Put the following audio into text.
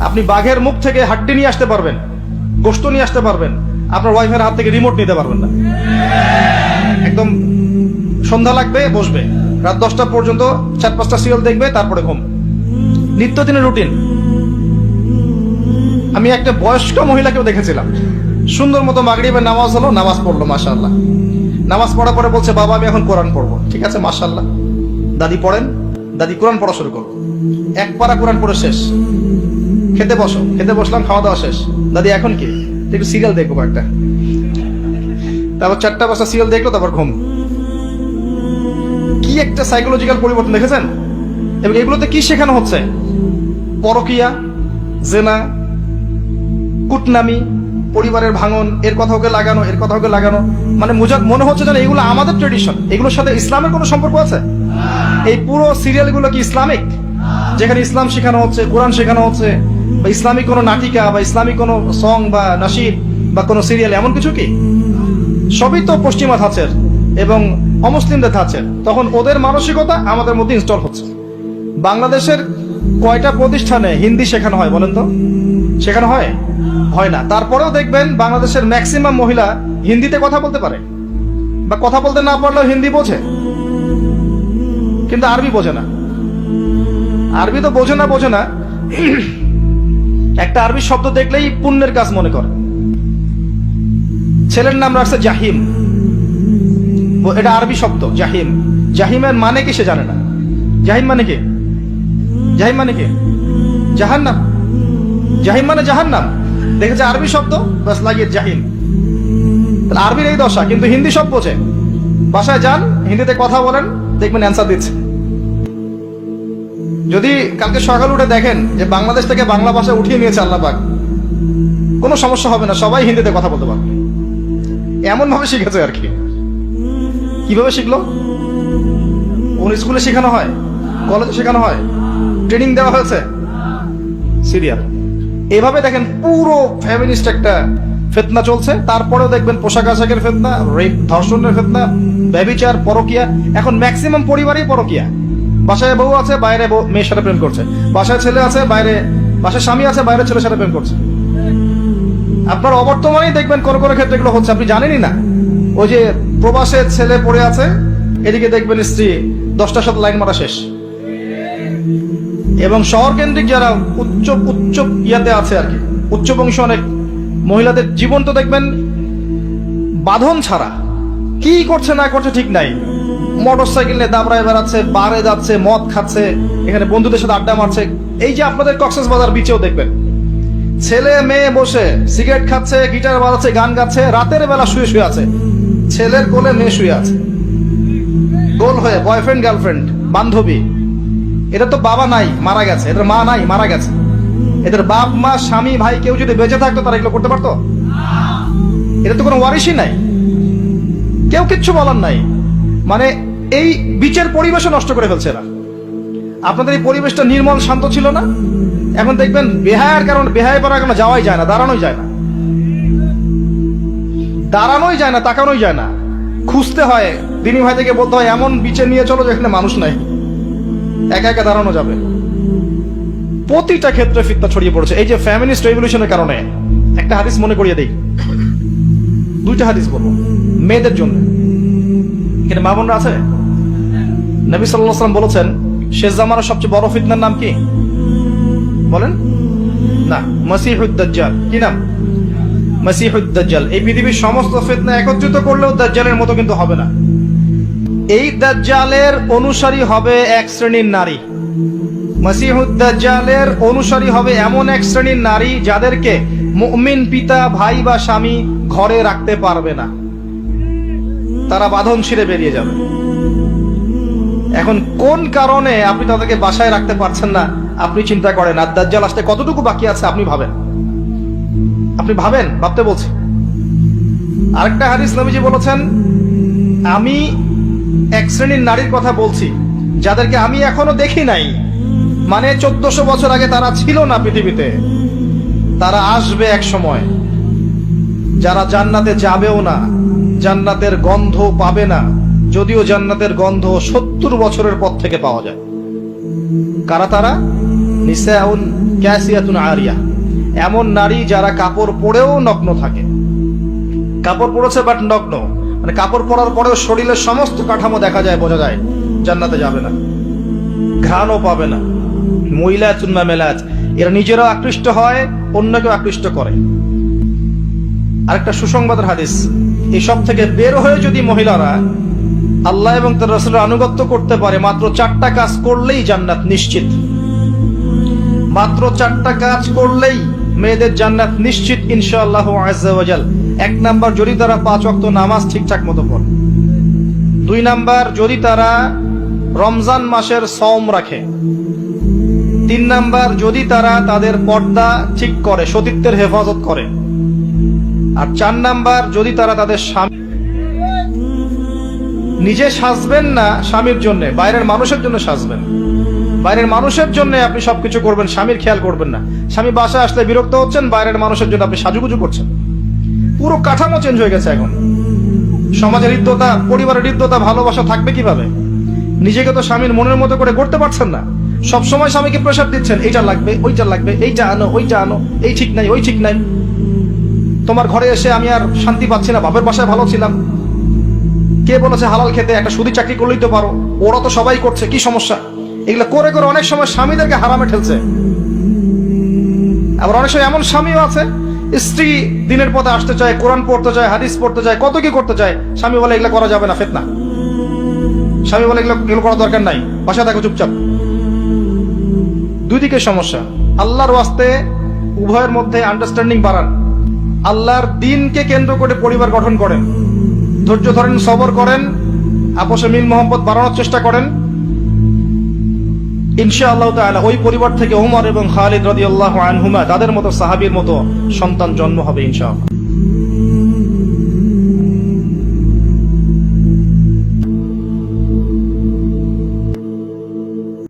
আপনি বাঘের মুখ থেকে হাড্ডি নিয়ে আসতে পারবেন, গোশত নিয়ে আসতে পারবেন, আপনার ওয়াইফের হাত থেকে রিমোট নিতে পারবেন না। একদম সন্ধ্যা লাগবে, বসবে, রাত 10টা পর্যন্ত 4-5টা সিরিয়াল দেখবে, তারপরে ঘুম। নিত্যদিনের রুটিন। আমি একটা বয়স্ক মহিলাকেও দেখেছিলাম, সুন্দর মতো মাগরিবের নামাজ হলো, নামাজ পড়লো, মাশাআল্লাহ। নামাজ পড়ার পরে বলছে, বাবা আমি এখন কোরআন পড়বো। ঠিক আছে, মাশাআল্লাহ। দাদি পড়েন। দাদি কোরআন পড়া শুরু করলো, এক পারা কোরআন পড়ে শেষ। খেতে বসো, খেতে বসলাম, খাওয়া দাওয়া শেষ। দাদি এখন কি? একটু সিরিয়াল দেখবো একটা। তারপর 4টা-5টা সিরিয়াল দেখলো, তারপর ঘুম। কি একটা সাইকোলজিক্যাল পরিবর্তন দেখেছেন? এবং এগুলোতে কি শেখানো হচ্ছে? পরকিয়া, জেনা, কুটনামি, পরিবারের ভাঙন, এর কথা ওকে লাগানো, এর কথা ওকে লাগানো। মানে মনে হচ্ছে যেন এগুলো আমাদের ট্রেডিশন, এগুলোর সাথে ইসলামের কোনো সম্পর্ক আছে? এই পুরো সিরিয়ালগুলো কি ইসলামিক? যেখানে ইসলাম শেখানো হচ্ছে, কোরআন শেখানো হচ্ছে, বা ইসলামিক কোনো নাটিকা বা ইসলামিক কোনো সং বা নাশিদ বা কোনো সিরিয়াল, এমন কিছু কি? সবই তো পশ্চিমা ধাঁচের এবং অমুসলিমদের ধাঁচের। তখন ওদের মানসিকতা আমাদের মধ্যে ইনস্টল হচ্ছে। বাংলাদেশের কয়টা প্রতিষ্ঠানে হিন্দি শেখানো হয় বলেন তো? শেখানো হয়? হয় না। তারপরেও দেখবেন বাংলাদেশের ম্যাক্সিমাম মহিলা হিন্দিতে কথা বলতে পারে, বা কথা বলতে না পারলেও হিন্দি বোঝে, কিন্তু আরবি বোঝে না। আরবি তো বোঝে না, একটা আরবি শব্দ দেখলেই পুণ্যের কাজ মনে করে। ছেলের নাম রাখছে জাহিম, এটা আরবি শব্দ জাহিম। জাহিমের মানে কি সে জানে না। জাহিম মানে কি? জাহিম মানে কি? জাহান্নাম। জাহিম মানে জাহান্নাম। দেখেছে আরবি শব্দ, বাস লাগিয়ে জাহিম। তাহলে আরবির এই দশা, কিন্তু হিন্দি সব বোঝে। বাসায় যান, হিন্দিতে কথা বলেন, দেখবেন অ্যান্সার দিচ্ছে। যদি কালকে সকাল উঠে দেখেন যে বাংলাদেশ থেকে বাংলা ভাষা উঠিয়ে নিয়েছে আল্লাহ পাক, কোনো সমস্যা হবে না, সবাই হিন্দিতে কথা বলতে পারবে। এমন ভাবে শিখেছে আর কি। কিভাবে শিখলো? কোন স্কুলে শেখানো হয়? কলেজে শেখানো হয়? ট্রেনিং দেওয়া হয়েছে? সিরিয়াল। এভাবে দেখেন পুরো ফেমিনিস্ট একটা ফিতনা চলছে। তারপরেও দেখবেন পোশাক আশাকের ফিতনা, রেপ, ধর্ষণের ফিতনা, ব্যভিচার, পরকিয়া। এখন ম্যাক্সিমাম পরিবারই পরকিয়া। বাসায় বউ আছে, বাইরে মেয়ের সাথে প্রেম করছে। বাসায় ছেলে আছে, বাসায় স্বামী আছে, বাইরে ছেলের সাথে প্রেম করছে। আপনার অবর্তমানেই দেখবেন কোন কোন ক্ষেত্রে এগুলো হচ্ছে, আপনি জানেনই না। ওই যে প্রবাসে ছেলে পড়ে আছে, এদিকে দেখবেন স্ত্রী 10টার সাথে লাইন মারা শেষ। এবং শহর কেন্দ্রিক যারা উচ্চ ইয়াতে আছে আর কি, উচ্চ বংশ অনেক মহিলাদের জীবন তো দেখবেন বাঁধন ছাড়া, কি করছে না করছে ঠিক নাই। মোটর সাইকেল নিয়ে দাবড়ায় বেড়াচ্ছে, বারে যাচ্ছে, মদ খাচ্ছে, এখানে বন্ধুদের সাথে আড্ডা মারছে। এই যে আপনাদের কক্সবাজার বিচেও দেখবেন ছেলে মেয়ে বসে সিগারেট খাচ্ছে, গিটার বাজাচ্ছে, গান গাচ্ছে, রাতের বেলা শুয়ে শুয়ে আছে, ছেলের কোলে মেয়ে শুয়ে আছে, গোল হয়ে বয়ফ্রেন্ড গার্লফ্রেন্ড বান্ধবী। এটা তো বাবা নাই, মারা গেছে, এদের মা নাই, মারা গেছে। এদের বাপ মা স্বামী ভাই কেউ যদি বেঁচে থাকতো তারা এগুলো করতে পারতো? এটা তো কোনো ওয়ারিশই নাই, কেউ কিচ্ছু বলার নাই। মানে এই বিচের পরিবেশও নষ্ট করে ফেলছে এরা। আপনাদের এই পরিবেশটা নির্মল শান্ত ছিল না? এখন দেখবেন বেহায়ার কারণ, বেহায় পড়ার কারণে যাওয়াই যায় না, দাঁড়ানোই যায় না, তাকানোই যায় না। খুঁজতে হয়, দিনী ভাই থেকে বলতে হয় এমন বিচে নিয়ে চলো যেখানে মানুষ নাই, একা একা দাঁড়ানো যাবে। প্রতিটা ক্ষেত্রে ফিতনা ছড়িয়ে পড়েছে এই যে ফেমিনিস্ট রেভলিউশনের কারণে। একটা হাদিস মনে করিয়ে দেই, 2টা হাদিস বলবো মেয়েদের জন্য। এখানে মা বোনরা আছে? নবী সাল্লাল্লাহু আলাইহি ওয়াসাল্লাম বলেছেন শেষ জামানার সবচেয়ে বড় ফিতনার নাম কি বলেন? না, মাসিহুদ দাজ্জাল। কি নাম? মাসিহুদ দাজ্জাল। এই পৃথিবীর সমস্ত ফিতনা একত্রিত করলেও দাজ্জালের মতো কিন্তু হবে না। এই দাজ্জালের অনুসারী হবে এক শ্রেণীর নারী। মাসিহুদ দাজ্জালের অনুসারী হবে এমন এক শ্রেণীর নারী যাদেরকে মুমিন পিতা, ভাই বা স্বামী ঘরে রাখতে পারবে না, তারা বাঁধন ছিঁড়ে বেরিয়ে যাবে। এখন কোন কারণে আপনি তাদেরকে বাসায় রাখতে পারছেন না আপনি চিন্তা করেন, আর দাজ্জাল আসতে কতটুকু বাকি আছে আপনি ভাবেন। ভাবতে বলছি। আরেকটা হাদিস নবীজি বলেছেন, আমি এক শ্রেণীর নারীর কথা বলছি যাদেরকে আমি এখনো দেখি নাই, মানে 1400 বছর আগে তারা ছিল না পৃথিবীতে, তারা আসবে এক সময়, যারা জান্নাতে যাবেও না, জান্নাতের গন্ধ পাবে না, যদিও জান্নাতের গন্ধ 70 বছরের পর থেকে পাওয়া যায়। কারা তারা? নিসাউন কাসিয়াতুন আরিয়া, এমন নারী যারা কাপড় পরেও নগ্ন থাকে। কাপড় পরেছে বাট নগ্ন, মানে কাপড় পরার পরেও শরীরের সমস্ত কাঠামো দেখা যায়, বোঝা যায়, জান্নাতে যাবে না, ঘ্রাণও পাবে না। মুইলাতুন মামেলাত, এরা নিজেরাও আকৃষ্ট হয়, অন্যকেও আকৃষ্ট করে। আরেকটা সুসংবাদের হাদিস, এসব থেকে বের হয়ে যদি মহিলারা আল্লাহ এবং তার রাসূলের আনুগত্য করতে পারে, মাত্র 4টা কাজ করলেই জান্নাত নিশ্চিত। মাত্র 4টা কাজ করলেই মেয়েদের জান্নাত নিশ্চিত ইনশাআল্লাহু আযজা ওয়া জাল। 1 নাম্বার, যদি তারা 5 ওয়াক্ত নামাজ ঠিকঠাক মতো পড়ে। 2 নাম্বার, যদি তারা রমজান মাসের সওম রাখে। 3 নাম্বার, যদি তারা তাদের পর্দা ঠিক করে, সতীত্বের হেফাজত করে। আর 4 নাম্বার, যদি তারা তাদের স্বামী, নিজে সাজবেন না স্বামীর জন্য, বাইরের মানুষের জন্য সাজবেন। বাইরের মানুষের জন্য আপনি সবকিছু করবেন, স্বামীর খেয়াল করবেন না। স্বামী বাসায় আসলে বিরক্ত হচ্ছেন, বাইরের মানুষের জন্য আপনি সাজুগুজু করছেন। পুরো কাঠামো চেঞ্জ হয়ে গেছে এখন। সমাজের হৃদ্যতা, পরিবারের হৃদ্যতা, ভালোবাসা থাকবে কিভাবে? নিজেকে তো স্বামীর মনের মতো করে করতে পারছেন না। সবসময় স্বামীকে প্রেশার দিচ্ছেন, এইটা লাগবে, ওইটা লাগবে, এইটা আনো, ওইটা আনো, এই ঠিক নাই, ওই ঠিক নাই। তোমার ঘরে এসে আমি আর শান্তি পাচ্ছি না, বাপের বাসায় ভালো ছিলাম। কে বলেছে হালাল খেতে? একটা সুদি চাকরি করলেই তো পারো, ওরা তো সবাই করছে, কি সমস্যা? এগুলো করে করে অনেক সময় স্বামীদেরকে হারামে ঠেলছে। আবার অনেক সময় এমন স্বামীও আছে, স্ত্রী দিনের পথে আসতে চায়, কোরআন পড়তে চায়, হাদিস পড়তে চায়, কত কি করতে চায়, স্বামী বলে এগুলো করা যাবে না, ফিতনা। স্বামী বলে এগুলো করার দরকার নাই, বাসায় থাকো চুপচাপ। দুই দিকে সমস্যা। আল্লাহর ওয়াস্তে উভয়ের মধ্যে আন্ডারস্ট্যান্ডিং বাড়ান। আল্লাহর দ্বীনকে কেন্দ্র করে পরিবার গঠন করেন, ধৈর্য ধরেন, সবর করেন, আপোষে মিল মোহাম্মত বাড়ানোর চেষ্টা করেন। ইনশাআল্লাহ তাআলা ওই পরিবার থেকে ওমর এবং খালিদ রাদিয়াল্লাহু আনহুমা, তাদের মতো সাহাবীর মতো সন্তান জন্ম হবে ইনশাআল্লাহ।